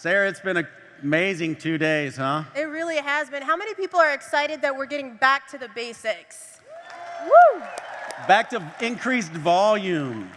Sarah, it's been an amazing 2 days, huh? It really has been. How many people are excited that we're getting back to the basics? Woo! Back to increased volume.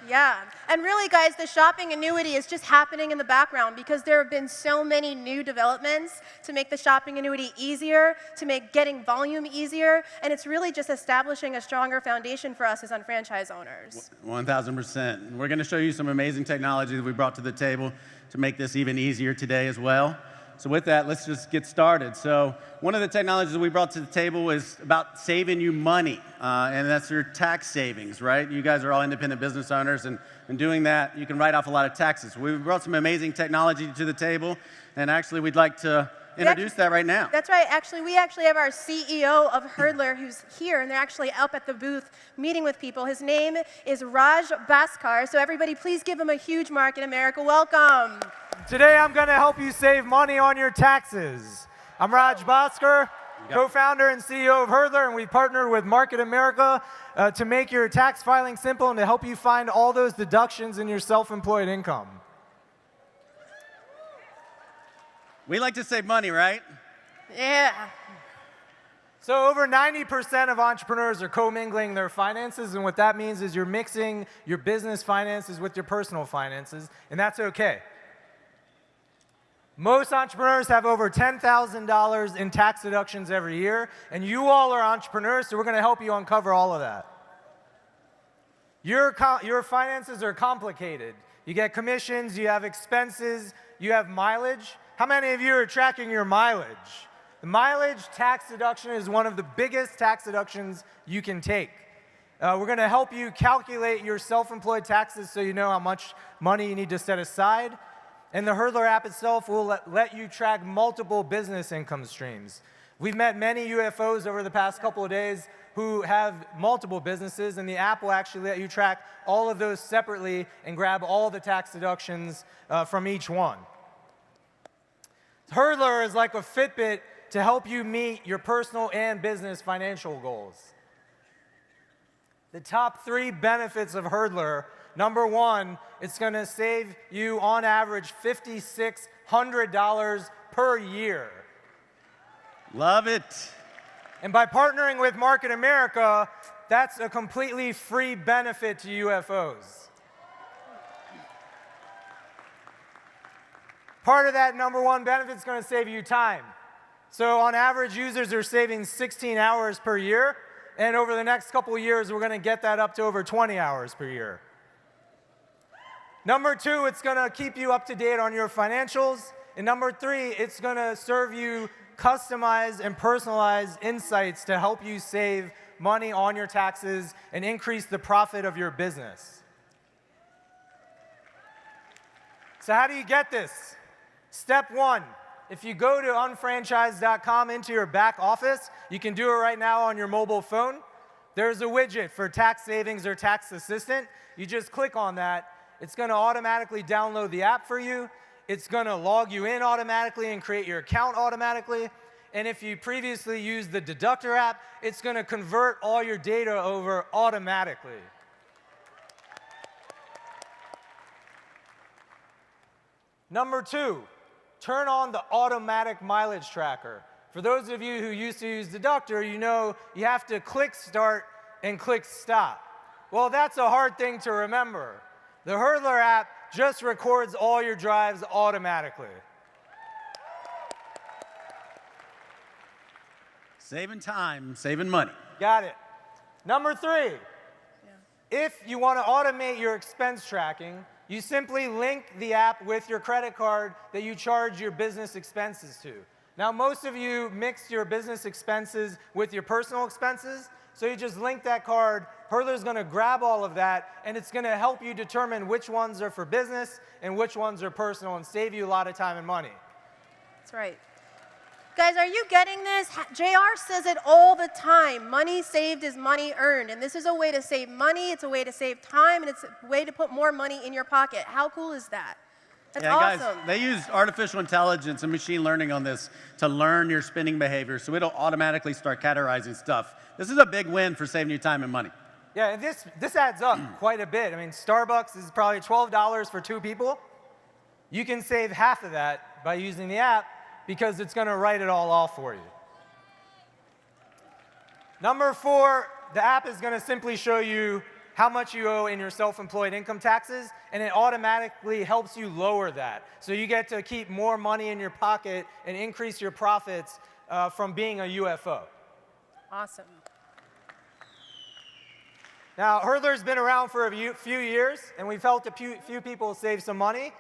Yeah. And really, guys, the shopping annuity is just happening in the background because there have been so many new developments to make the shopping annuity easier, to make getting volume easier, and it's really just establishing a stronger foundation for us as unfranchised owners. 1,000%. We're going to show you some amazing technology that we brought to the table to make this even easier today as well. So with that, let's just get started. So one of the technologies we brought to the table is about saving you money, and that's your tax savings, right? You guys are all independent business owners, and in doing that, you can write off a lot of taxes. We brought some amazing technology to the table, and actually we'd like to introduce that right now. That's right. Actually, we have our CEO of Hurdler who's here, and they're actually up at the booth meeting with people. His name is Raj Bhaskar. So everybody, please give him a huge Market America welcome. Today, I'm going to help you save money on your taxes. I'm Raj Bhaskar, co-founder and CEO of Hurdler, and we partnered with Market America to make your tax filing simple and to help you find all those deductions in your self-employed income. We like to save money, right? Yeah. So over 90% of entrepreneurs are commingling their finances, and what that means is you're mixing your business finances with your personal finances, and that's okay. Most entrepreneurs have over $10,000 in tax deductions every year, and you all are entrepreneurs, so we're going to help you uncover all of that. Your finances are complicated. You get commissions, you have expenses, you have mileage. How many of you are tracking your mileage? The mileage tax deduction is one of the biggest tax deductions you can take. We're going to help you calculate your self-employed taxes so you know how much money you need to set aside. And the Hurdler app itself will let you track multiple business income streams. We've met many UFOs over the past couple of days who have multiple businesses, and the app will actually let you track all of those separately and grab all the tax deductions from each one. Hurdler is like a Fitbit to help you meet your personal and business financial goals. The top 3 benefits of Hurdler: number 1, it's going to save you on average $5,600 per year. Love it. And by partnering with Market America, that's a completely free benefit to UFOs. Part of that number 1 benefit is going to save you time. So on average, users are saving 16 hours per year, and over the next couple of years, we're going to get that up to over 20 hours per year. Number 2, it's going to keep you up to date on your financials. And number 3, it's going to serve you customized and personalized insights to help you save money on your taxes and increase the profit of your business. So how do you get this? Step 1, if you go to unfranchised.com into your back office, you can do it right now on your mobile phone. There's a widget for tax savings or tax assistant. You just click on that. It's going to automatically download the app for you. It's going to log you in automatically and create your account automatically. And if you previously used the Deductor app, it's going to convert all your data over automatically. Number 2, turn on the automatic mileage tracker. For those of you who used to use Deductor, you know you have to click Start and click Stop. Well, that's a hard thing to remember. The Hurdler app just records all your drives automatically. Saving time, saving money. Got it. Number 3, if you want to automate your expense tracking, you simply link the app with your credit card that you charge your business expenses to. Now, most of you mix your business expenses with your personal expenses, so you just link that card. Hurdler's going to grab all of that, and it's going to help you determine which ones are for business and which ones are personal and save you a lot of time and money. That's right. Guys, are you getting this? JR says it all the time. Money saved is money earned. And this is a way to save money, it's a way to save time, and it's a way to put more money in your pocket. How cool is that? That's awesome. Guys, they use artificial intelligence and machine learning on this to learn your spending behavior, so it'll automatically start categorizing stuff. This is a big win for saving you time and money. Yeah, and this adds up quite a bit. I mean, Starbucks is probably $12 for 2 people. You can save half of that by using the app because it's going to write it all off for you. Number 4, the app is going to simply show you how much you owe in your self-employed income taxes, and it automatically helps you lower that. So you get to keep more money in your pocket and increase your profits from being a UFO. Awesome. Now, Hurdler's been around for a few years, and we've helped a few people save some money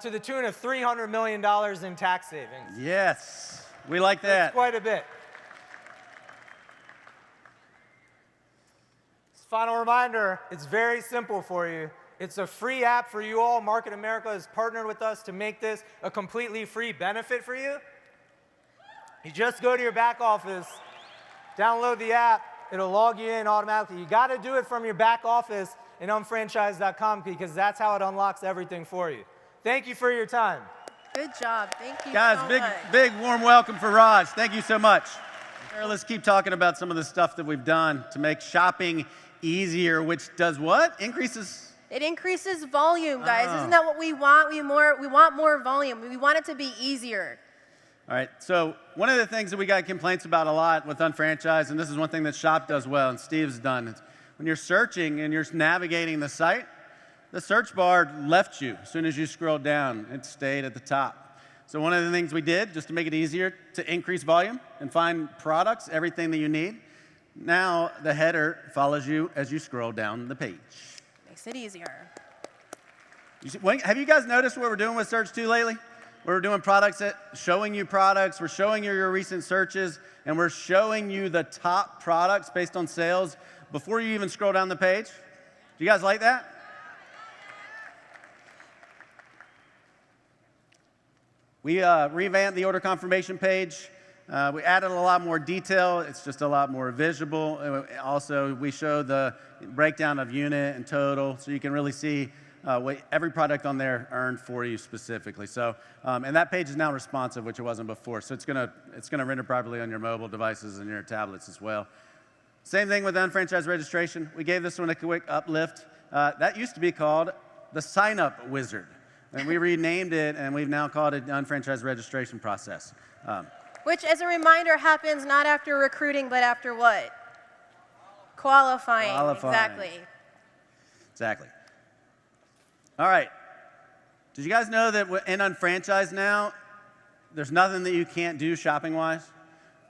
to the tune of $300 million in tax savings. Yes, we like that. That's quite a bit. Final reminder, it's very simple for you. It's a free app for you all. Market America has partnered with us to make this a completely free benefit for you. You just go to your back office, download the app, it'll log you in automatically. You got to do it from your back office in unfranchised.com because that's how it unlocks everything for you. Thank you for your time. Good job. Thank you Guys, so big, much. big warm welcome for Raj. Thank you so much. Let's keep talking about some of the stuff that we've done to make shopping easier, which does what? Increases? It increases volume, guys. Oh. Isn't that what we want? We want more volume. We want it to be easier. All right, so one of the things that we got complaints about a lot with unfranchised, and this is one thing that Shop does well and Steve's done, is when you're searching and you're navigating the site, the search bar left you as soon as you scrolled down. It stayed at the top. So one of the things we did, just to make it easier to increase volume and find products, everything that you need, now the header follows you as you scroll down the page. Makes it easier. Have you guys noticed what we're doing with Search 2 lately? We're doing products, showing you products, we're showing you your recent searches, and we're showing you the top products based on sales before you even scroll down the page. Do you guys like that? We revamped the order confirmation page. We added a lot more detail. It's just a lot more visible. Also, we show the breakdown of unit and total, so you can really see what every product on there earned for you specifically. So, and that page is now responsive, which it wasn't before. So it's gonna render properly on your mobile devices and your tablets as well. Same thing with unfranchised registration. We gave this one a quick uplift. That used to be called the sign-up wizard, and we renamed it, and we've now called it the unfranchised registration process. Which, as a reminder, happens not after recruiting, but after what? Qualifying. Exactly. Exactly. All right. Did you guys know that in unfranchised now, there's nothing that you can't do shopping-wise?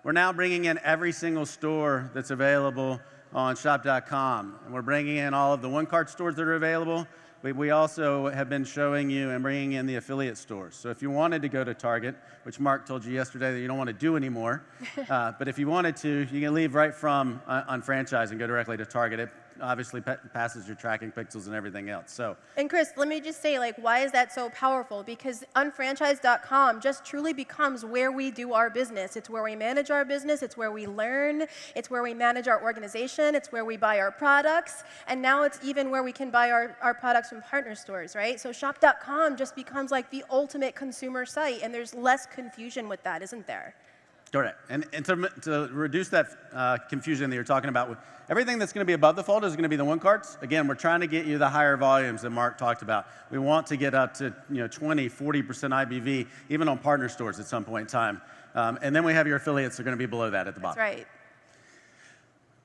We're now bringing in every single store that's available on shop.com. And we're bringing in all of the one-cart stores that are available. We also have been showing you and bringing in the affiliate stores. So if you wanted to go to Target, which Mark told you yesterday that you don't want to do anymore, but if you wanted to, you can leave right from unfranchised and go directly to Target. It obviously passes your tracking pixels and everything else. So. And Chris, let me just say, why is that so powerful? Because unfranchised.com just truly becomes where we do our business. It's where we manage our business. It's where we learn. It's where we manage our organization. It's where we buy our products. And now it's even where we can buy our products from partner stores, right? So shop.com just becomes like the ultimate consumer site, and there's less confusion with that, isn't there? Correct. And to reduce that confusion that you're talking about, everything that's going to be above the fold is going to be the one carts. Again, we're trying to get you the higher volumes that Mark talked about. We want to get up to 20, 40% IBV, even on partner stores at some point in time. And then we have your affiliates that are going to be below that at the bottom. That's right.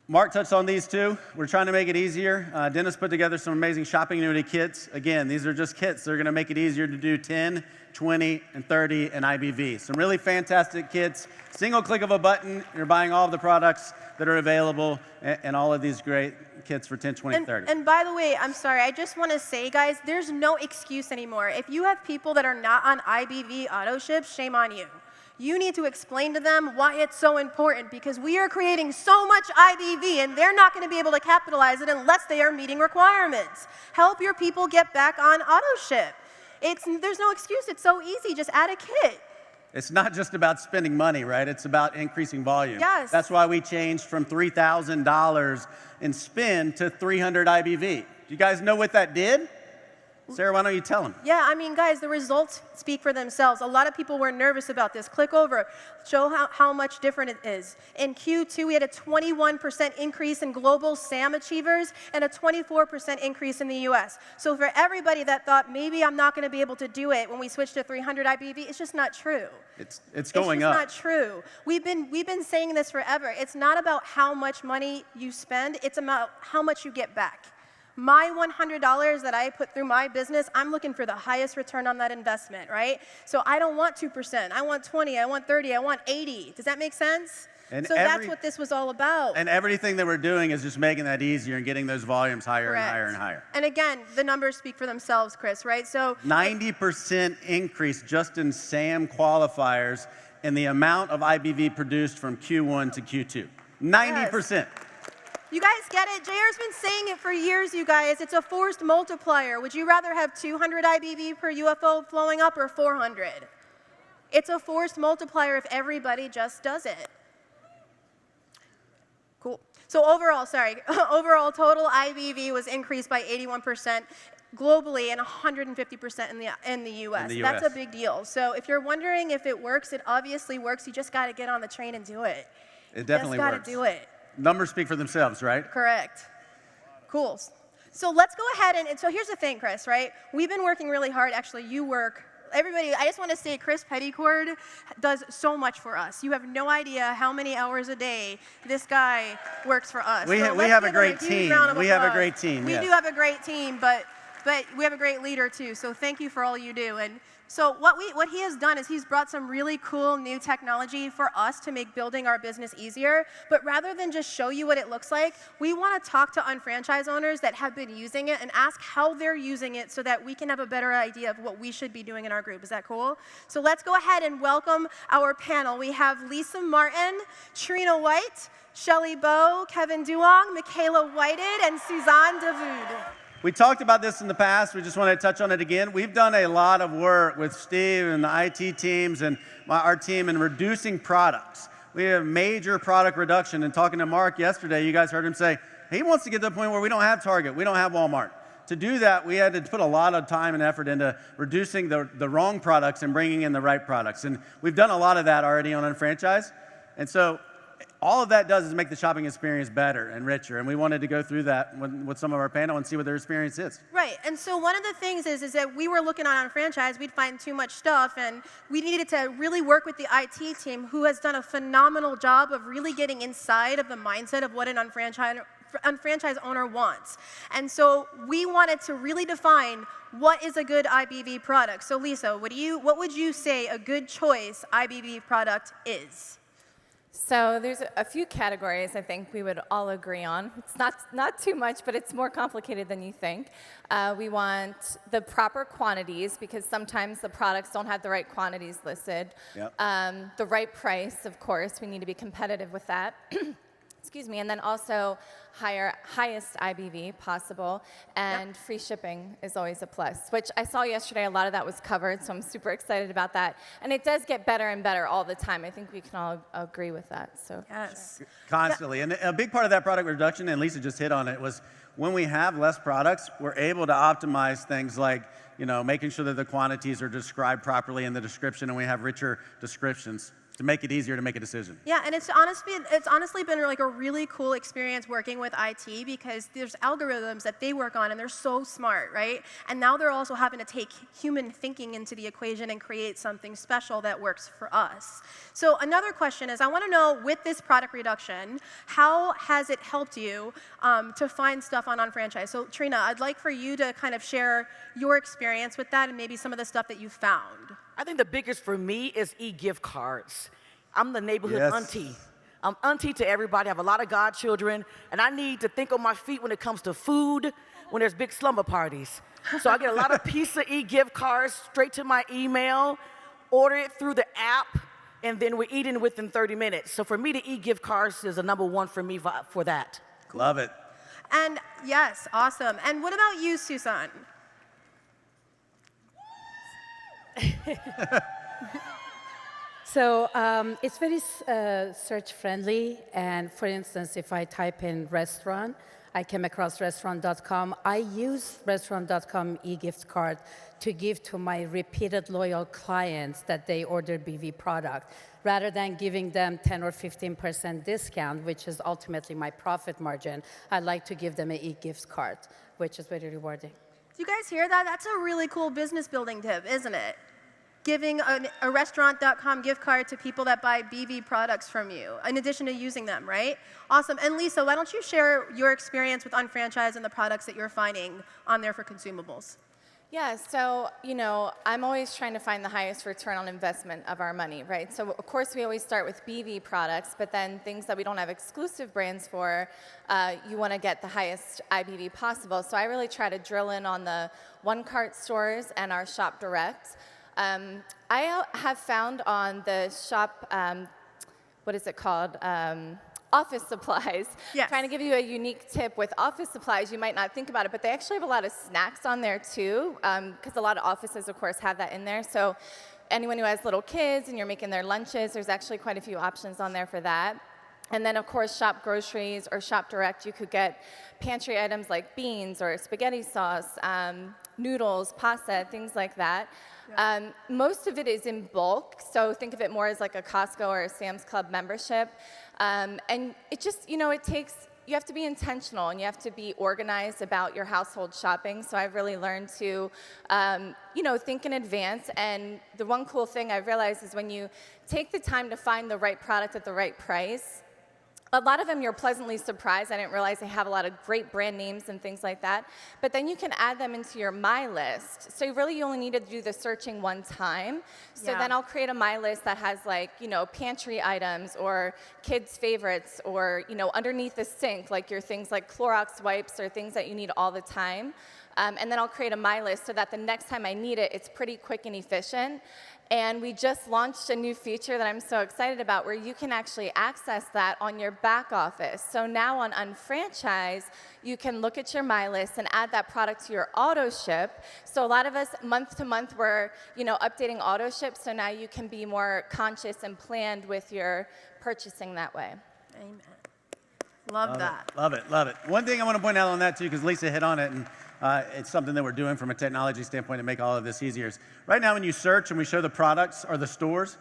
Mark touched on these too. We're trying to make it easier. Dennis put together some amazing shopping annuity kits. Again, these are just kits. They're going to make it easier to do 10, 20, and 30 and IBV. Some really fantastic kits. Single click of a button, you're buying all of the products that are available and all of these great kits for 10, 20, 30. And by the way, I'm sorry, I just want to say, guys, there's no excuse anymore. If you have people that are not on IBV auto ship, shame on you. You need to explain to them why it's so important, because we are creating so much IBV and they're not going to be able to capitalize it unless they are meeting requirements. Help your people get back on auto ship. There's no excuse. It's so easy. Just add a kit. It's not just about spending money, right? It's about increasing volume. Yes. That's why we changed from $3,000 in spend to 300 IBV. Do you guys know what that did? Sarah, why don't you tell them? Yeah, I mean, guys, the results speak for themselves. A lot of people were nervous about this. Click over, show how much different it is. In Q2, we had a 21% increase in global SAM achievers and a 24% increase in the US. So for everybody that thought maybe I'm not going to be able to do it when we switch to 300 IBV, it's just not true. It's going up. It's just not true. We've been saying this forever. It's not about how much money you spend. It's about how much you get back. My $100 that I put through my business, I'm looking for the highest return on that investment, right? So I don't want 2%. I want 20, I want 30, I want 80. Does that make sense? And so that's what this was all about. And everything that we're doing is just making that easier and getting those volumes higher Correct. and higher and higher. And again, the numbers speak for themselves, Chris, right? So 90% increase just in SAM qualifiers in the amount of IBV produced from Q1 to Q2. 90%. Yes. You guys get it? JR's been saying it for years, you guys. It's a forced multiplier. Would you rather have 200 IBV per UFO flowing up or 400? It's a forced multiplier if everybody just does it. Cool. So overall total IBV was increased by 81% globally and 150% in the US. That's a big deal. So if you're wondering if it works, it obviously works. You just got to get on the train and do it. It definitely works. You just got to do it. Numbers speak for themselves, right? Correct. Cool. So let's go ahead and so here's the thing, Chris, right? We've been working really hard. Actually, you work. Everybody, I just want to say Chris Peddycord does so much for us. You have no idea how many hours a day this guy works for us. We have a great team. We have a great team. We do have a great team, but we have a great leader too. So thank you for all you do. And so what he has done is he's brought some really cool new technology for us to make building our business easier. But rather than just show you what it looks like, we want to talk to unfranchise owners that have been using it and ask how they're using it so that we can have a better idea of what we should be doing in our group. Is that cool? So let's go ahead and welcome our panel. We have Lisa Martin, Trina White, Shelly Bowe, Kevin Duong, Michaela Whited, and Suzanne Davoud. We talked about this in the past. We just want to touch on it again. We've done a lot of work with Steve and the IT teams and our team in reducing products. We have major product reduction. And talking to Mark yesterday, you guys heard him say, he wants to get to the point where we don't have Target, we don't have Walmart. To do that, we had to put a lot of time and effort into reducing the wrong products and bringing in the right products. And we've done a lot of that already on Unfranchise. And so all of that does is make the shopping experience better and richer, and we wanted to go through that with some of our panel and see what their experience is. Right, and so one of the things is that we were looking on Unfranchise, we'd find too much stuff, and we needed to really work with the IT team, who has done a phenomenal job of really getting inside of the mindset of what an unfranchise owner wants. And so we wanted to really define what is a good IBV product. So Lisa, what would you say a good choice IBV product is? So there's a few categories I think we would all agree on. It's not too much, but it's more complicated than you think. We want the proper quantities, because sometimes the products don't have the right quantities listed. Yep. The right price, of course. We need to be competitive with that. Excuse me, and then also highest IBV possible, and free shipping is always a plus, which I saw yesterday a lot of that was covered, so I'm super excited about that. And it does get better and better all the time. I think we can all agree with that. So yes. Constantly. And a big part of that product reduction, and Lisa just hit on it, was when we have less products, we're able to optimize things like, making sure that the quantities are described properly in the description, and we have richer descriptions to make it easier to make a decision. Yeah, and it's honestly been like a really cool experience working with IT, because there's algorithms that they work on and they're so smart, right? And now they're also having to take human thinking into the equation and create something special that works for us. So another question is, I want to know, with this product reduction, how has it helped you to find stuff on Unfranchise? So Trina, I'd like for you to kind of share your experience with that and maybe some of the stuff that you found. I think the biggest for me is e-gift cards. I'm the neighborhood auntie. I'm auntie to everybody. I have a lot of godchildren, and I need to think on my feet when it comes to food, when there's big slumber parties. So I get a lot of pizza e-gift cards straight to my email, order it through the app, and then we're eating within 30 minutes. So for me, the e-gift cards is a #1 for me for that. Love it. And yes, awesome. And what about you, Susan? So it's very search friendly, and for instance, if I type in restaurant, I came across restaurant.com. I use restaurant.com e-gift card to give to my repeated loyal clients that they order BV product. Rather than giving them 10 or 15% discount, which is ultimately my profit margin, I like to give them an e-gift card, which is very rewarding. Do you guys hear that? That's a really cool business building tip, isn't it? Giving a restaurant.com gift card to people that buy BV products from you, in addition to using them, right? Awesome. And Lisa, why don't you share your experience with Unfranchise and the products that you're finding on there for consumables? Yeah, so, I'm always trying to find the highest return on investment of our money, right? So, of course, we always start with BV products, but then things that we don't have exclusive brands for, you want to get the highest IBV possible. So I really try to drill in on the one-cart stores and our Shop Direct. I have found on the shop, what is it called? Office supplies. Yes. Trying to give you a unique tip with office supplies, you might not think about it, but they actually have a lot of snacks on there too, because a lot of offices, of course, have that in there. So anyone who has little kids and you're making their lunches, there's actually quite a few options on there for that. And then, of course, Shop Groceries or Shop Direct, you could get pantry items like beans or spaghetti sauce, noodles, pasta, things like that. Yeah. Most of it is in bulk, so think of it more as like a Costco or a Sam's Club membership. And it just, it takes, you have to be intentional and you have to be organized about your household shopping. So I've really learned to, think in advance. And the one cool thing I've realized is when you take the time to find the right product at the right price, a lot of them you're pleasantly surprised. I didn't realize they have a lot of great brand names and things like that. But then you can add them into your My List. So you only need to do the searching one time. So then I'll create a My List that has pantry items or kids' favorites or, underneath the sink, like your things like Clorox wipes or things that you need all the time. And then I'll create a My List so that the next time I need it, it's pretty quick and efficient. And we just launched a new feature that I'm so excited about where you can actually access that on your back office. So now on Unfranchise, you can look at your My List and add that product to your auto ship. So a lot of us, month to month, we're updating auto ship. So now you can be more conscious and planned with your purchasing that way. Amen. Love that. Love it, love it. One thing I want to point out on that too, because Lisa hit on it, and it's something that we're doing from a technology standpoint to make all of this easier. Right now when you search and we show the products or the stores,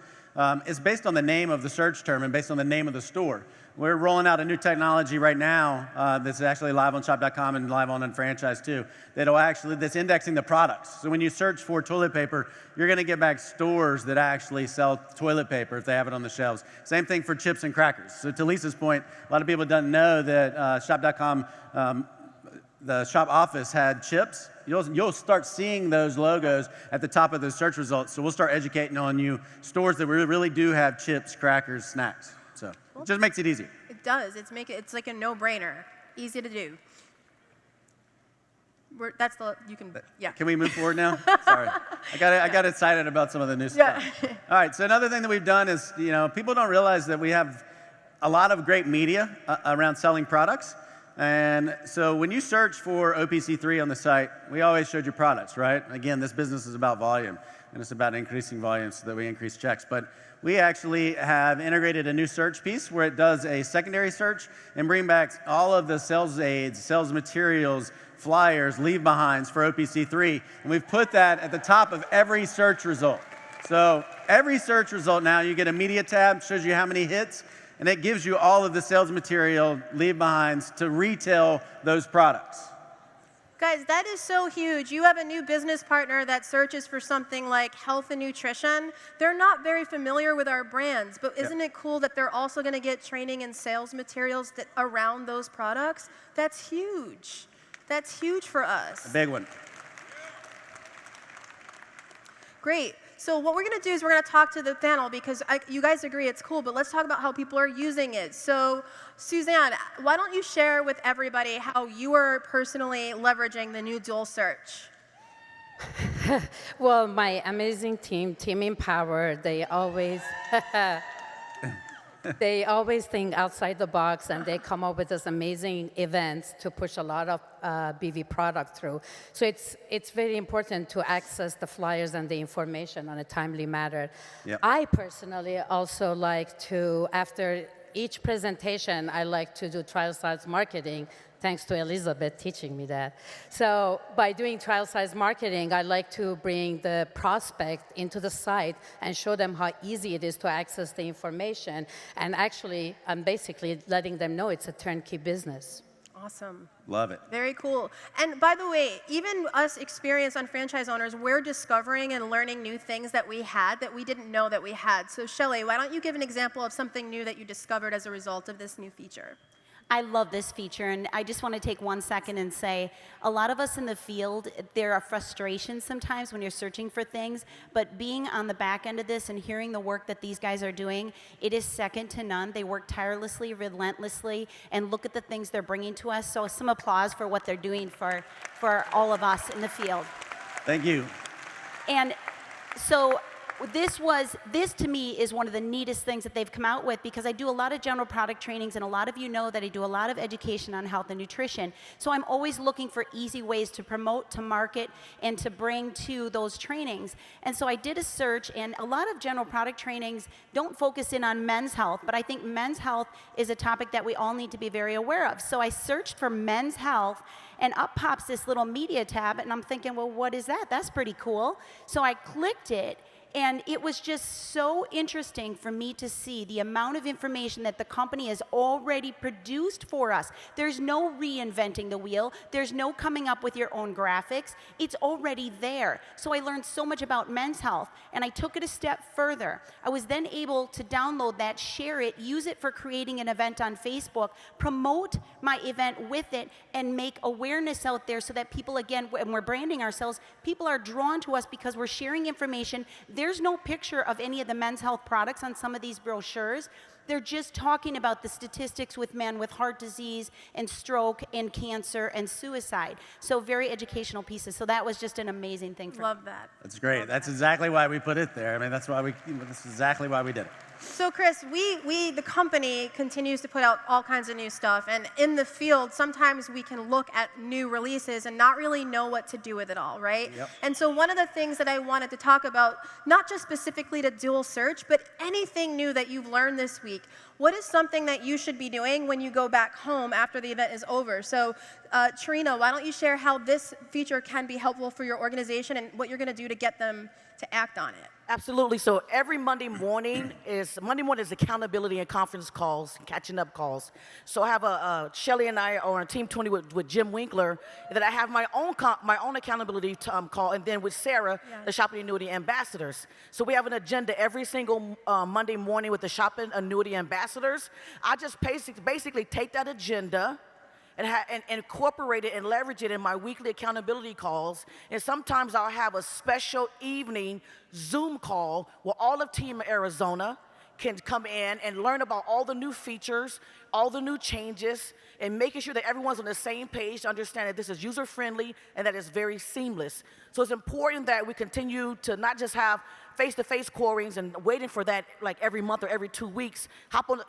it's based on the name of the search term and based on the name of the store. We're rolling out a new technology right now that's actually live on shop.com and live on Unfranchise too, that's indexing the products. So when you search for toilet paper, you're going to get back stores that actually sell toilet paper if they have it on the shelves. Same thing for chips and crackers. So to Lisa's point, a lot of people don't know that shop.com the shop office had chips. You'll start seeing those logos at the top of the search results. So we'll start educating on you stores that really do have chips, crackers, snacks. So it just makes it easier. It does. It's like a no-brainer. Easy to do. Can we move forward now? Sorry. I got excited about some of the new stuff. All right, so another thing that we've done is, people don't realize that we have a lot of great media around selling products. And so when you search for OPC3 on the site, we always showed you products, right? Again, this business is about volume, and it's about increasing volume so that we increase checks. But we actually have integrated a new search piece where it does a secondary search and bring back all of the sales aids, sales materials, flyers, leave-behinds for OPC3. And we've put that at the top of every search result. So every search result now, you get a media tab, shows you how many hits, and it gives you all of the sales material, leave-behinds to retail those products. Guys, that is so huge. You have a new business partner that searches for something like health and nutrition. They're not very familiar with our brands, but isn't it cool that they're also going to get training and sales materials around those products? That's huge. That's huge for us. A big one. Great. So what we're going to do is we're going to talk to the panel because you guys agree it's cool, but let's talk about how people are using it. So Suzanne, why don't you share with everybody how you are personally leveraging the new dual search? Well, my amazing team, Team Empower, they always think outside the box, and they come up with this amazing events to push a lot of BV product through. So it's very important to access the flyers and the information on a timely manner. Yep. I personally also like to, after each presentation, I like to do trial size marketing thanks to Elizabeth teaching me that. So by doing trial size marketing, I like to bring the prospect into the site and show them how easy it is to access the information. And actually, I'm basically letting them know it's a turnkey business. Awesome. Love it. Very cool. And by the way, even us experienced franchise owners, we're discovering and learning new things that we had that we didn't know that we had. So Shelly, why don't you give an example of something new that you discovered as a result of this new feature? I love this feature, and I just want to take 1 second and say, a lot of us in the field, there are frustrations sometimes when you're searching for things, but being on the back end of this and hearing the work that these guys are doing, it is second to none. They work tirelessly, relentlessly, and look at the things they're bringing to us. So some applause for what they're doing for all of us in the field. Thank you. And so this to me is one of the neatest things that they've come out with, because I do a lot of general product trainings, and a lot of you know that I do a lot of education on health and nutrition. So I'm always looking for easy ways to promote, to market, and to bring to those trainings. And so I did a search, and a lot of general product trainings don't focus in on men's health, but I think men's health is a topic that we all need to be very aware of. So I searched for men's health, and up pops this little media tab, and I'm thinking, well, what is that? That's pretty cool. So I clicked it, and it was just so interesting for me to see the amount of information that the company has already produced for us. There's no reinventing the wheel. There's no coming up with your own graphics. It's already there. So I learned so much about men's health, and I took it a step further. I was then able to download that, share it, use it for creating an event on Facebook, promote my event with it, and make awareness out there so that people, again, when we're branding ourselves, people are drawn to us because we're sharing information. There's no picture of any of the men's health products on some of these brochures. They're just talking about the statistics with men with heart disease and stroke and cancer and suicide. So very educational pieces. So that was just an amazing thing for me. Love that. That's great. That's exactly why we put it there. I mean, that's exactly why we did it. So Chris, the company continues to put out all kinds of new stuff, and in the field, sometimes we can look at new releases and not really know what to do with it all, right? Yep. And so one of the things that I wanted to talk about, not just specifically to dual search, but anything new that you've learned this week. What is something that you should be doing when you go back home after the event is over? So Trina, why don't you share how this feature can be helpful for your organization and what you're going to do to get them to act on it? Absolutely. So every Monday morning is accountability and conference calls, catching up calls. So I have Shelly and I are on Team 20 with Jim Winkler, and then I have my own accountability call, and then with Sarah, the Shopping Annuity ambassadors. So we have an agenda every single Monday morning with the Shopping Annuity ambassadors. I just basically take that agenda and incorporate it and leverage it in my weekly accountability calls. And sometimes I'll have a special evening Zoom call where all of Team Arizona can come in and learn about all the new features, all the new changes, and making sure that everyone's on the same page to understand that this is user-friendly and that it's very seamless. So it's important that we continue to not just have face-to-face callings and waiting for that like every month or every 2 weeks.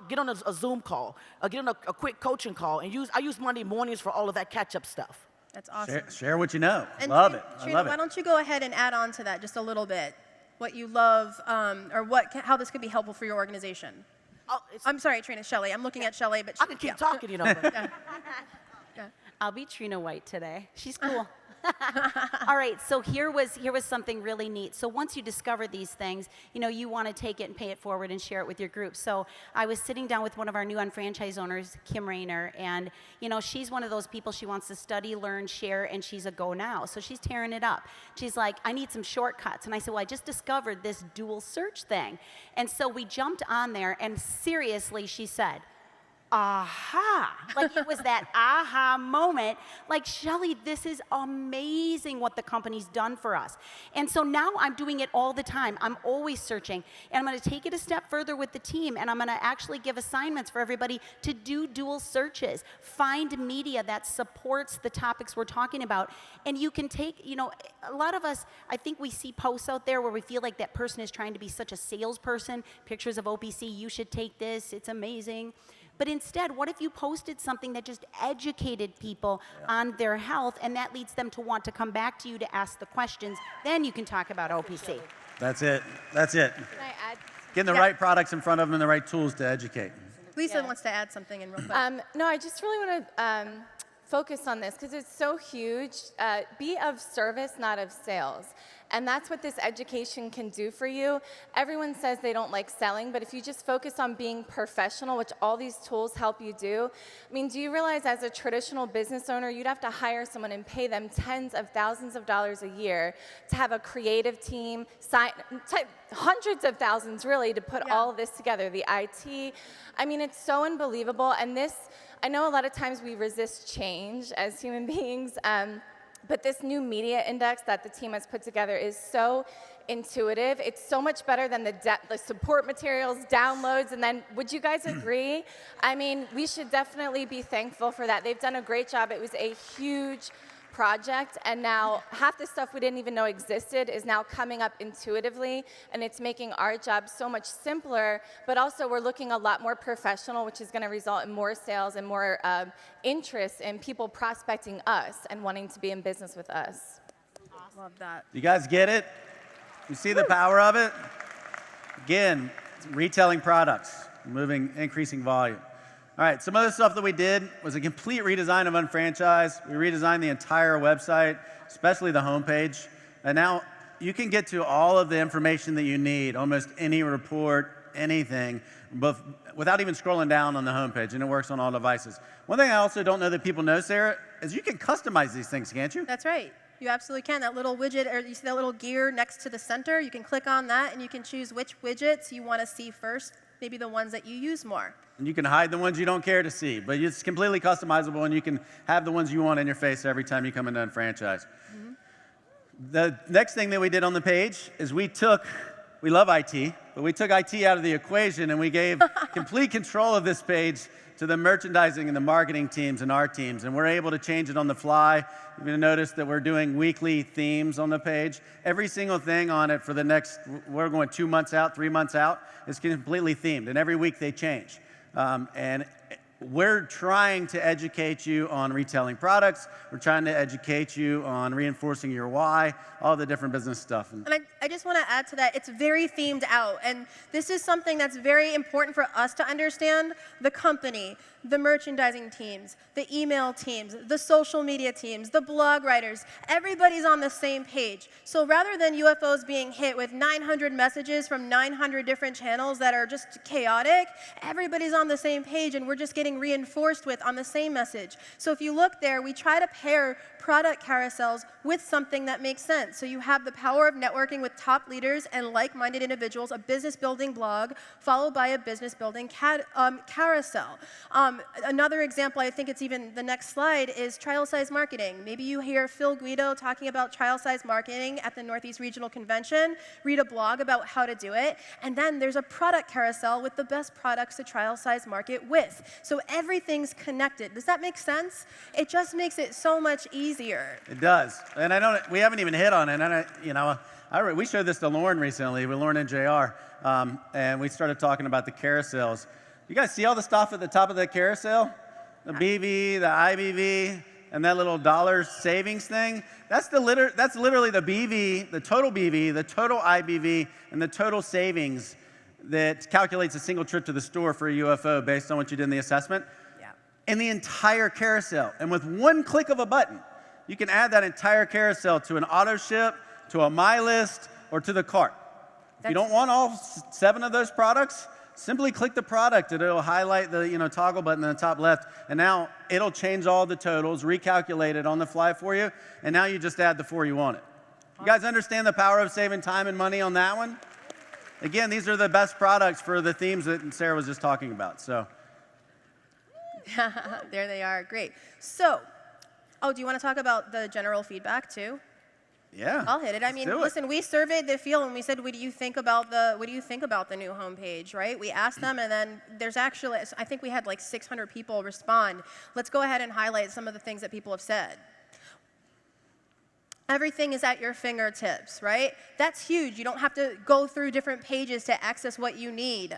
Get on a Zoom call, get on a quick coaching call, and I use Monday mornings for all of that catch-up stuff. That's awesome. Share what you know. And Love it. I Trina, love it. why don't you go ahead and add on to that just a little bit? What you love, or how this could be helpful for your organization. I'm sorry, Trina, Shelly. I'm looking at Shelly, but I can keep talking, you know. But I'll be Trina White today. She's cool. All right, so here was something really neat. So once you discover these things, you want to take it and pay it forward and share it with your group. So I was sitting down with one of our new franchise owners, Kim Rayner, and she's one of those people, she wants to study, learn, share, and she's a go now. So she's tearing it up. She's like, I need some shortcuts. And I said, well, I just discovered this dual search thing. And so we jumped on there, and seriously, she said, aha, like it was that aha moment, like, Shelly, this is amazing what the company's done for us. And so now I'm doing it all the time. I'm always searching, and I'm going to take it a step further with the team, and I'm going to actually give assignments for everybody to do dual searches, find media that supports the topics we're talking about. And you can take, a lot of us, I think we see posts out there where we feel like that person is trying to be such a salesperson, pictures of OPC, you should take this, it's amazing. But instead, what if you posted something that just educated people on their health, and that leads them to want to come back to you to ask the questions? Then you can talk about OPC. That's it. That's it. Can I add? Getting the right products in front of them and the right tools to educate. Lisa wants to add something in real quick. No, I just really want to focus on this because it's so huge. Be of service, not of sales. And that's what this education can do for you. Everyone says they don't like selling, but if you just focus on being professional, which all these tools help you do, I mean, do you realize as a traditional business owner, you'd have to hire someone and pay them tens of thousands of dollars a year to have a creative team, hundreds of thousands really, to put all of this together, the IT. I mean, it's so unbelievable. And this, I know a lot of times we resist change as human beings, but this new media index that the team has put together is so intuitive. It's so much better than the support materials, downloads, and then would you guys agree? I mean, we should definitely be thankful for that. They've done a great job. It was a huge project, and now half the stuff we didn't even know existed is now coming up intuitively, and it's making our job so much simpler, but also we're looking a lot more professional, which is going to result in more sales and more interest in people prospecting us and wanting to be in business with us. Love that. You guys get it? You see the power of it? Again, retailing products, increasing volume. All right, some other stuff that we did was a complete redesign of Unfranchised. We redesigned the entire website, especially the homepage. And now you can get to all of the information that you need, almost any report, anything, without even scrolling down on the homepage, and it works on all devices. One thing I also don't know that people know, Sarah, is you can customize these things, can't you? That's right. You absolutely can. That little widget, or you see that little gear next to the center, you can click on that and you can choose which widgets you want to see first, maybe the ones that you use more. And you can hide the ones you don't care to see, but it's completely customizable, and you can have the ones you want in your face every time you come into Unfranchised. The next thing that we did on the page is we love IT, but we took IT out of the equation, and we gave complete control of this page to the merchandising and the marketing teams and our teams, and we're able to change it on the fly. You're going to notice that we're doing weekly themes on the page. Every single thing on it for the next, we're going 2 months out, 3 months out, is completely themed, and every week they change. And we're trying to educate you on retailing products. We're trying to educate you on reinforcing your why, all the different business stuff. And I just want to add to that, it's very themed out. And this is something that's very important for us to understand. The company, the merchandising teams, the email teams, the social media teams, the blog writers, everybody's on the same page. So rather than UFOs being hit with 900 messages from 900 different channels that are just chaotic, everybody's on the same page, and we're just getting reinforced with on the same message. So if you look there, we try to pair product carousels with something that makes sense. So you have the power of networking with top leaders and like-minded individuals, a business building blog, followed by a business building carousel. Another example, I think it's even the next slide, is trial size marketing. Maybe you hear Phil Guido talking about trial size marketing at the Northeast Regional Convention, read a blog about how to do it, and then there's a product carousel with the best products to trial size market with. So everything's connected. Does that make sense? It just makes it so much easier. It does. And we haven't even hit on it. And we showed this to Lauren recently, with Lauren and JR, and we started talking about the carousels. You guys see all the stuff at the top of the carousel? The BV, the IBV, and that little dollar savings thing? That's literally the BV, the total BV, the total IBV, and the total savings that calculates a single trip to the store for a UFO based on what you did in the assessment. Yeah. In the entire carousel. And with one click of a button, you can add that entire carousel to an auto ship, to a My List, or to the cart. If you don't want all 7 of those products, simply click the product, and it'll highlight the toggle button in the top left, and now it'll change all the totals, recalculate it on the fly for you, and now you just add the 4 you wanted. You guys understand the power of saving time and money on that one? Again, these are the best products for the themes that Sarah was just talking about. So, there they are. Great. So, do you want to talk about the general feedback too? Yeah. I'll hit it. I mean, listen, we surveyed the field and we said, what do you think about the new homepage, right? We asked them, and then there's actually, I think we had like 600 people respond. Let's go ahead and highlight some of the things that people have said. Everything is at your fingertips, right? That's huge. You don't have to go through different pages to access what you need.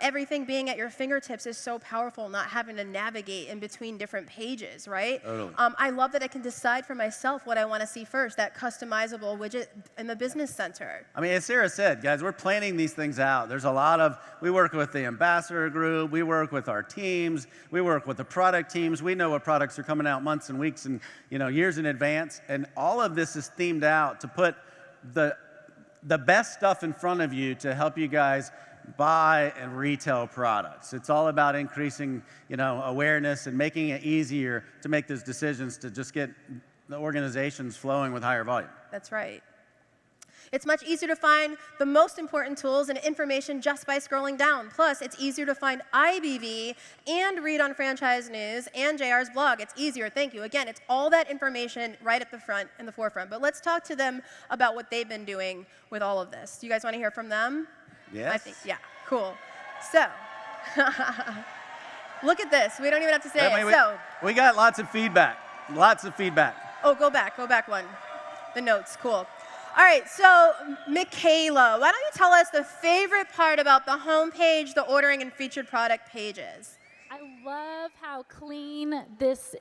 Everything being at your fingertips is so powerful, not having to navigate in between different pages, right? Totally. I love that I can decide for myself what I want to see first, that customizable widget in the business center. I mean, as Sarah said, guys, we're planning these things out. There's a lot of, we work with the ambassador group, we work with our teams, we work with the product teams. We know what products are coming out months and weeks and years in advance. And all of this is themed out to put the best stuff in front of you to help you guys buy and retail products. It's all about increasing, awareness and making it easier to make those decisions to just get the organizations flowing with higher volume. That's right. It's much easier to find the most important tools and information just by scrolling down. Plus, it's easier to find IBV and read on Franchise News and JR's blog. It's easier, thank you. Again, it's all that information right at the front, in the forefront. But let's talk to them about what they've been doing with all of this. Do you guys want to hear from them? Yes. I think, yeah, cool. So, look at this. We don't even have to say it. We got lots of feedback. Lots of feedback. Oh, go back one. The notes, cool. All right, so Michaela, why don't you tell us the favorite part about the homepage, the ordering, and featured product pages? I love how clean this,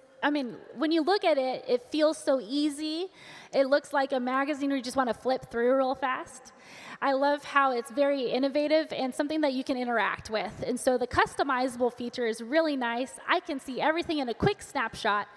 when you look at it, it feels so easy. It looks like a magazine where you just want to flip through real fast. I love how it's very innovative and something that you can interact with. And so the customizable feature is really nice. I can see everything in a quick snapshot.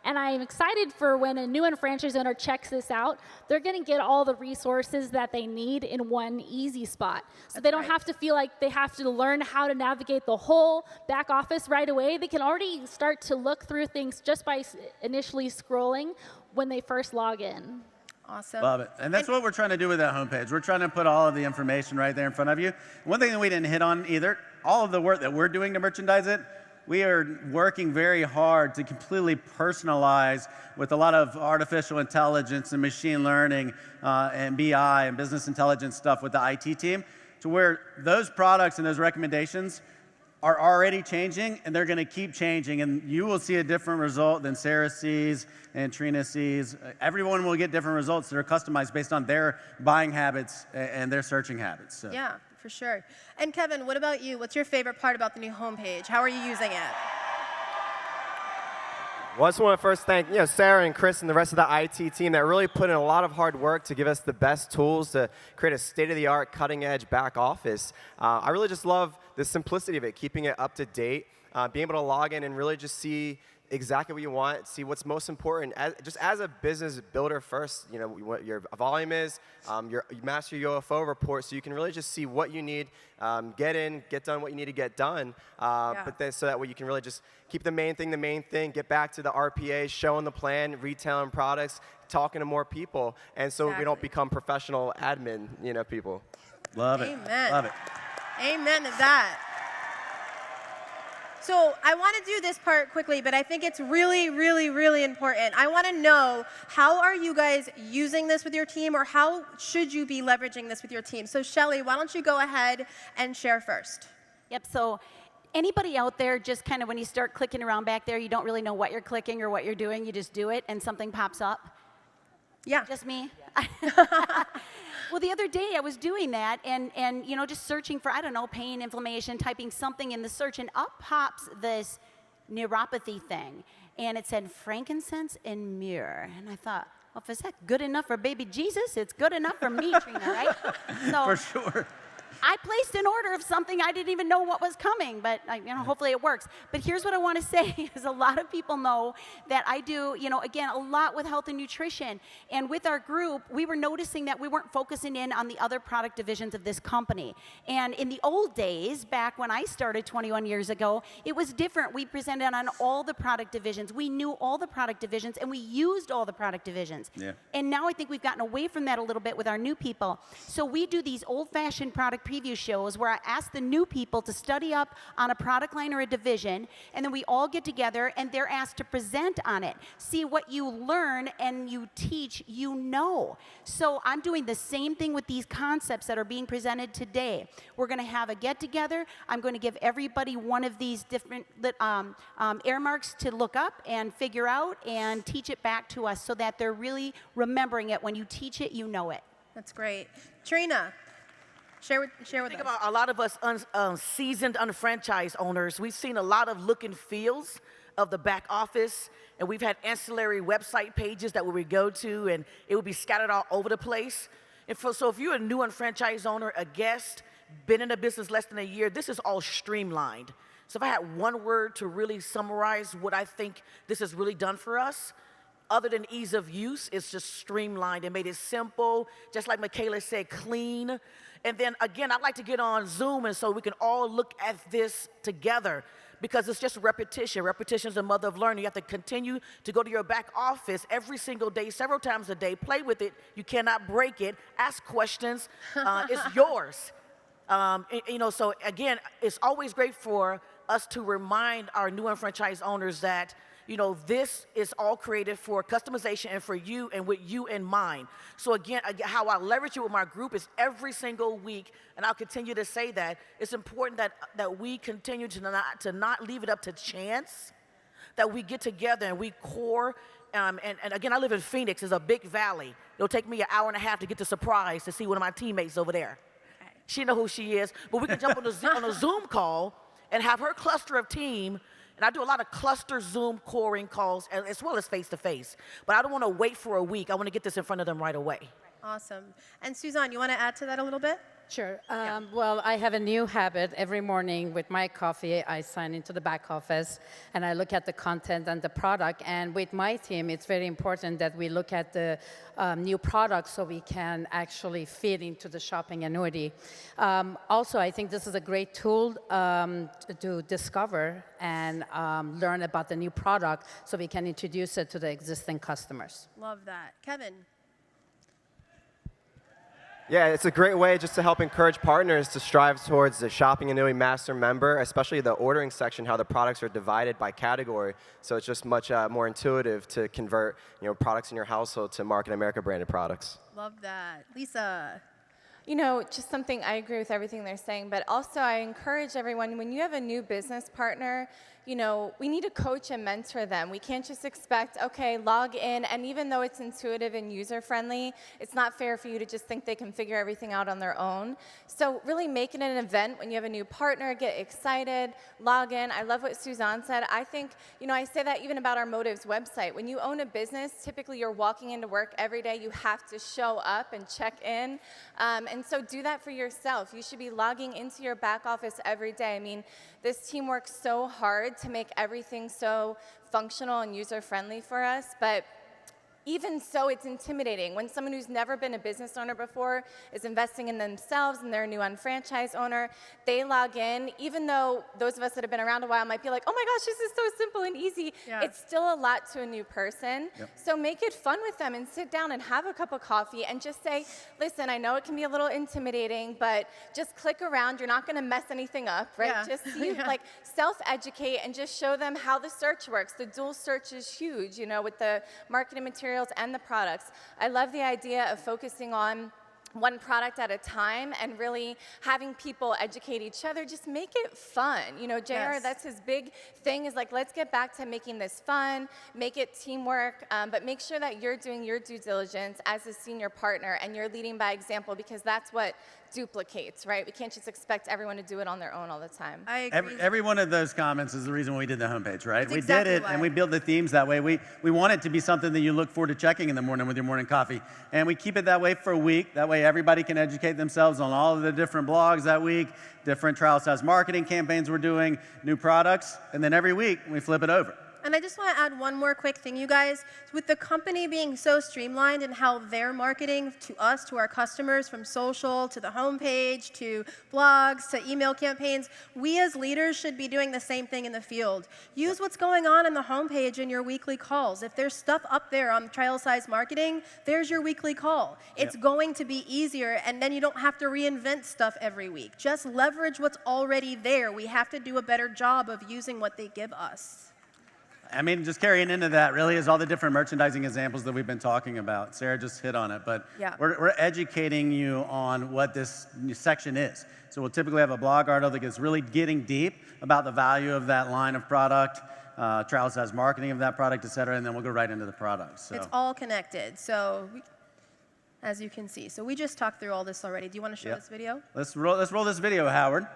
And I'm excited for when a new franchise owner checks this out, they're going to get all the resources that they need in one easy spot. So they don't have to feel like they have to learn how to navigate the whole back office right away. They can already start to look through things just by initially scrolling when they first log in. Awesome. Love it. And that's what we're trying to do with that homepage. We're trying to put all of the information right there in front of you. One thing that we didn't hit on either, all of the work that we're doing to merchandise it, we are working very hard to completely personalize with a lot of artificial intelligence and machine learning and BI and business intelligence stuff with the IT team, to where those products and those recommendations are already changing, and they're going to keep changing, and you will see a different result than Sarah sees and Trina sees. Everyone will get different results that are customized based on their buying habits and their searching habits. So. Yeah, for sure. And Kevin, what about you? What's your favorite part about the new homepage? How are you using it? Well, I just want to first thank Sarah and Chris and the rest of the IT team that really put in a lot of hard work to give us the best tools to create a state-of-the-art, cutting-edge back office. I really just love the simplicity of it, keeping it up to date, being able to log in and really just see exactly what you want, see what's most important. Just as a business builder first, what your volume is, you master your UFO report, so you can really just see what you need, get done what you need to get done, but then so that way you can really just keep the main thing, get back to the RPA, showing the plan, retailing products, talking to more people, and so we don't become professional admin, people. Love it. Amen. Love it. Amen to that. So I want to do this part quickly, but I think it's really, really, really important. I want to know, how are you guys using this with your team, or how should you be leveraging this with your team? So Shelly, why don't you go ahead and share first? Yep, so anybody out there, just kind of when you start clicking around back there, you don't really know what you're clicking or what you're doing, you just do it and something pops up? Yeah. Just me? Well, the other day I was doing that and just searching for, pain, inflammation, typing something in the search, and up pops this neuropathy thing. And it said frankincense and myrrh. And I thought, well, if it's that good enough for baby Jesus, it's good enough for me, Trina, right? So For sure. I placed an order of something I didn't even know what was coming, but hopefully it works. But here's what I want to say is a lot of people know that I do, again, a lot with health and nutrition. And with our group, we were noticing that we weren't focusing in on the other product divisions of this company. And in the old days, back when I started 21 years ago, it was different. We presented on all the product divisions. We knew all the product divisions, and we used all the product divisions. Yeah. And now I think we've gotten away from that a little bit with our new people. So we do these old-fashioned product preview shows where I ask the new people to study up on a product line or a division, and then we all get together and they're asked to present on it. See, what you learn and you teach, So I'm doing the same thing with these concepts that are being presented today. We're going to have a get-together. I'm going to give everybody one of these different earmarks to look up and figure out and teach it back to us so that they're really remembering it. When you teach it, you know it. That's great. Trina. Share with Think us. about a lot of us seasoned unfranchised owners. We've seen a lot of look and feels of the back office, and we've had ancillary website pages that we would go to, and it would be scattered all over the place. And so if you're a new unfranchised owner, a guest, been in the business less than a year, this is all streamlined. So if I had one word to really summarize what I think this has really done for us, other than ease of use, it's just streamlined and made it simple, just like Michaela said, clean. And then again, I'd like to get on Zoom and so we can all look at this together, because it's just repetition. Repetition is the mother of learning. You have to continue to go to your back office every single day, several times a day, play with it. You cannot break it. Ask questions. It's yours. So again, it's always great for us to remind our new and franchise owners that, this is all created for customization and for you and with you in mind. So again, how I leverage it with my group is every single week, and I'll continue to say that, it's important that we continue to not leave it up to chance, that we get together and we core. And again, I live in Phoenix. It's a big valley. It'll take me an hour and a half to get to Surprise to see one of my teammates over there. She know who she is, but we can jump on a Zoom call and have her cluster of team. And I do a lot of cluster Zoom coring calls as well as face-to-face. But I don't want to wait for a week. I want to get this in front of them right away. Awesome. And Suzanne, you want to add to that a little bit? Sure. Well, I have a new habit. Every morning with my coffee, I sign into the back office and I look at the content and the product. And with my team, it's very important that we look at the new products so we can actually fit into the shopping annuity. Also, I think this is a great tool to discover and learn about the new product so we can introduce it to the existing customers. Love that. Kevin. Yeah, it's a great way just to help encourage partners to strive towards the Shopping Annuity Master Member, especially the ordering section, how the products are divided by category. So it's just much more intuitive to convert products in your household to Market America branded products. Love that. Lisa. Just something, I agree with everything they're saying, but also I encourage everyone, when you have a new business partner, we need to coach and mentor them. We can't just expect, okay, log in, and even though it's intuitive and user-friendly, it's not fair for you to just think they can figure everything out on their own. So really make it an event when you have a new partner, get excited, log in. I love what Suzanne said. I think, I say that even about our Motives website. When you own a business, typically you're walking into work every day, you have to show up and check in. And so do that for yourself. You should be logging into your back office every day. I mean, this team works so hard to make everything so functional and user-friendly for us, but even so, it's intimidating. When someone who's never been a business owner before is investing in themselves and they're a new unfranchised owner, they log in, even though those of us that have been around a while might be like, oh my gosh, this is so simple and easy. Yeah. It's still a lot to a new person. Yep. So make it fun with them and sit down and have a cup of coffee and just say, listen, I know it can be a little intimidating, but just click around. You're not going to mess anything up, right? Yeah. Just see, self-educate and just show them how the search works. The dual search is huge, with the marketing materials and the products. I love the idea of focusing on one product at a time and really having people educate each other. Just make it fun. JR, yes. That's his big thing is let's get back to making this fun, make it teamwork, but make sure that you're doing your due diligence as a senior partner and you're leading by example, because that's what duplicates, right? We can't just expect everyone to do it on their own all the time. I agree. Every one of those comments is the reason we did the homepage, right? We did it, and we built the themes that way. We want it to be something that you look forward to checking in the morning with your morning coffee. And we keep it that way for a week. That way everybody can educate themselves on all of the different blogs that week, different trial size marketing campaigns we're doing, new products, and then every week we flip it over. And I just want to add one more quick thing, you guys. With the company being so streamlined and how they're marketing to us, to our customers, from social to the homepage to blogs to email campaigns, we as leaders should be doing the same thing in the field. Use what's going on the homepage in your weekly calls. If there's stuff up there on trial size marketing, there's your weekly call. It's going to be easier, and then you don't have to reinvent stuff every week. Just leverage what's already there. We have to do a better job of using what they give us. I mean, just carrying into that really is all the different merchandising examples that we've been talking about. Sarah just hit on it, but we're educating you on what this section is. So we'll typically have a blog article that gets really getting deep about the value of that line of product, trial size marketing of that product, et cetera, and then we'll go right into the product. So. It's all connected. So as you can see. So we just talked through all this already. Do you want to show this video? Let's roll this video, Howard.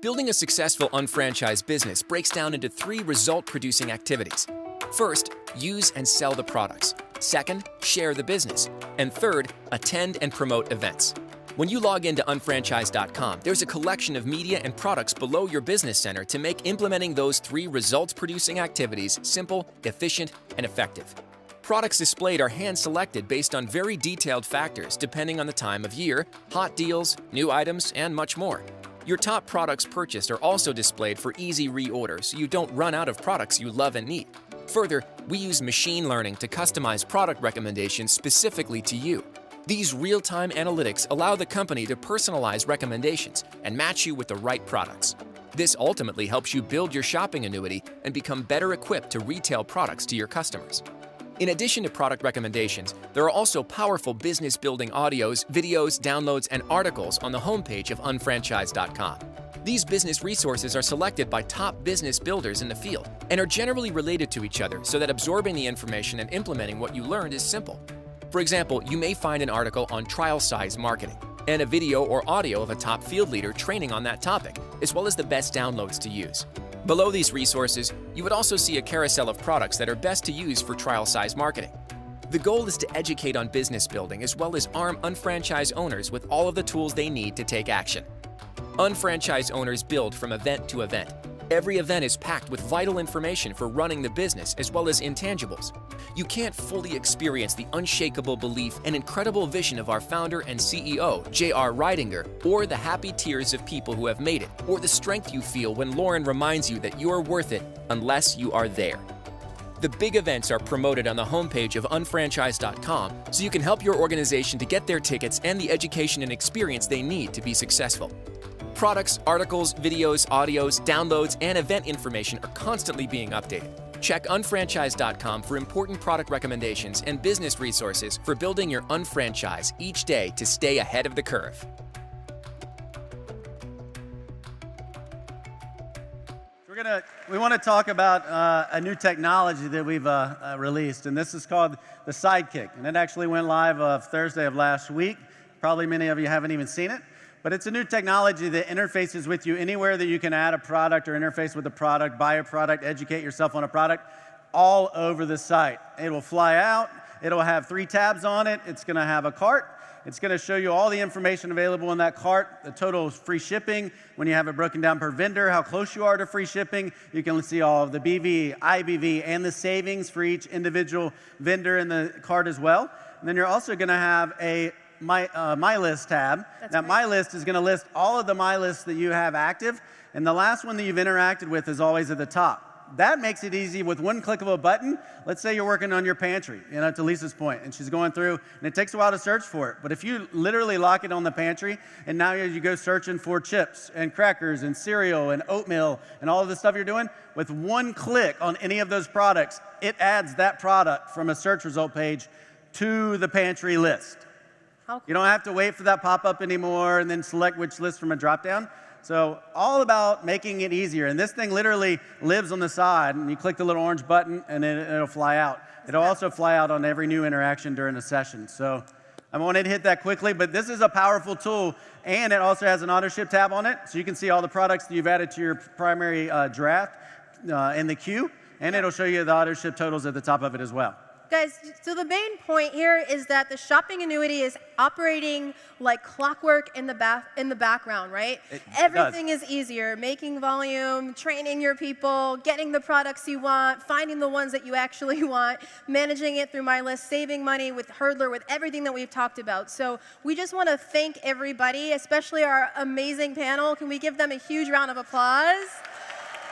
Building a successful unfranchised business breaks down into 3 result-producing activities. First, use and sell the products. Second, share the business. And third, attend and promote events. When you log into unfranchise.com, there's a collection of media and products below your business center to make implementing those 3 results-producing activities simple, efficient, and effective. Products displayed are hand-selected based on very detailed factors depending on the time of year, hot deals, new items, and much more. Your top products purchased are also displayed for easy reorder so you don't run out of products you love and need. Further, we use machine learning to customize product recommendations specifically to you. These real-time analytics allow the company to personalize recommendations and match you with the right products. This ultimately helps you build your shopping annuity and become better equipped to retail products to your customers. In addition to product recommendations, there are also powerful business-building audios, videos, downloads, and articles on the homepage of unfranchise.com. These business resources are selected by top business builders in the field and are generally related to each other so that absorbing the information and implementing what you learned is simple. For example, you may find an article on trial size marketing and a video or audio of a top field leader training on that topic, as well as the best downloads to use. Below these resources, you would also see a carousel of products that are best to use for trial size marketing. The goal is to educate on business building as well as arm unfranchised owners with all of the tools they need to take action. Unfranchised owners build from event to event. Every event is packed with vital information for running the business as well as intangibles. You can't fully experience the unshakable belief and incredible vision of our founder and CEO, J.R. Reidinger, or the happy tears of people who have made it, or the strength you feel when Lauren reminds you that you're worth it unless you are there. The big events are promoted on the homepage of unfranchise.com so you can help your organization to get their tickets and the education and experience they need to be successful. Products, articles, videos, audios, downloads, and event information are constantly being updated. Check unfranchise.com for important product recommendations and business resources for building your unfranchise each day to stay ahead of the curve. We want to talk about a new technology that we've released, and this is called the Sidekick. And it actually went live Thursday of last week. Probably many of you haven't even seen it. But it's a new technology that interfaces with you anywhere that you can add a product or interface with a product, buy a product, educate yourself on a product, all over the site. It will fly out. It'll have 3 tabs on it. It's going to have a cart. It's going to show you all the information available in that cart, the total free shipping. When you have it broken down per vendor, how close you are to free shipping. You can see all of the BV, IBV, and the savings for each individual vendor in the cart as well. And then you're also going to have a My List tab. That My List is going to list all of the My Lists that you have active, and the last one that you've interacted with is always at the top. That makes it easy with one click of a button. Let's say you're working on your pantry, to Lisa's point, and she's going through, and it takes a while to search for it. But if you literally lock it on the pantry, and now you go searching for chips and crackers and cereal and oatmeal and all of the stuff you're doing, with one click on any of those products, it adds that product from a search result page to the pantry list. You don't have to wait for that pop-up anymore and then select which list from a drop-down. So all about making it easier. And this thing literally lives on the side, and you click the little orange button, and then it'll fly out. It'll also fly out on every new interaction during the session. So I wanted to hit that quickly, but this is a powerful tool, and it also has an auto-ship tab on it, so you can see all the products that you've added to your primary draft in the queue, and it'll show you the auto-ship totals at the top of it as well. Guys, so the main point here is that the shopping annuity is operating like clockwork in the background, right? Everything is easier. Making volume, training your people, getting the products you want, finding the ones that you actually want, managing it through My List, saving money with Hurdler, with everything that we've talked about. So we just want to thank everybody, especially our amazing panel. Can we give them a huge round of applause?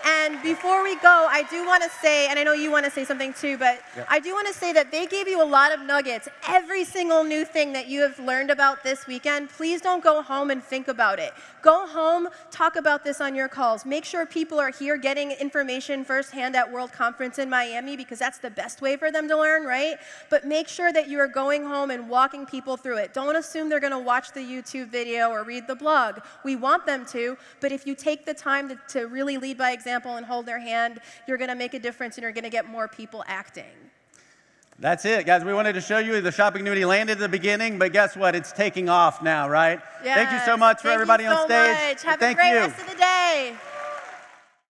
And before we go, I do want to say, and I know you want to say something too, but I do want to say that they gave you a lot of nuggets. Every single new thing that you have learned about this weekend, please don't go home and think about it. Go home, talk about this on your calls. Make sure people are here getting information firsthand at World Conference in Miami, because that's the best way for them to learn, right? But make sure that you are going home and walking people through it. Don't assume they're going to watch the YouTube video or read the blog. We want them to, but if you take the time to really lead by example and hold their hand, you're going to make a difference, and you're going to get more people acting. That's it, guys. We wanted to show you the Shopping Annuity landed at the beginning, but guess what? It's taking off now, right? Yes. Thank you so much for everybody on stage. Much. Have Thank a great you. rest of the day.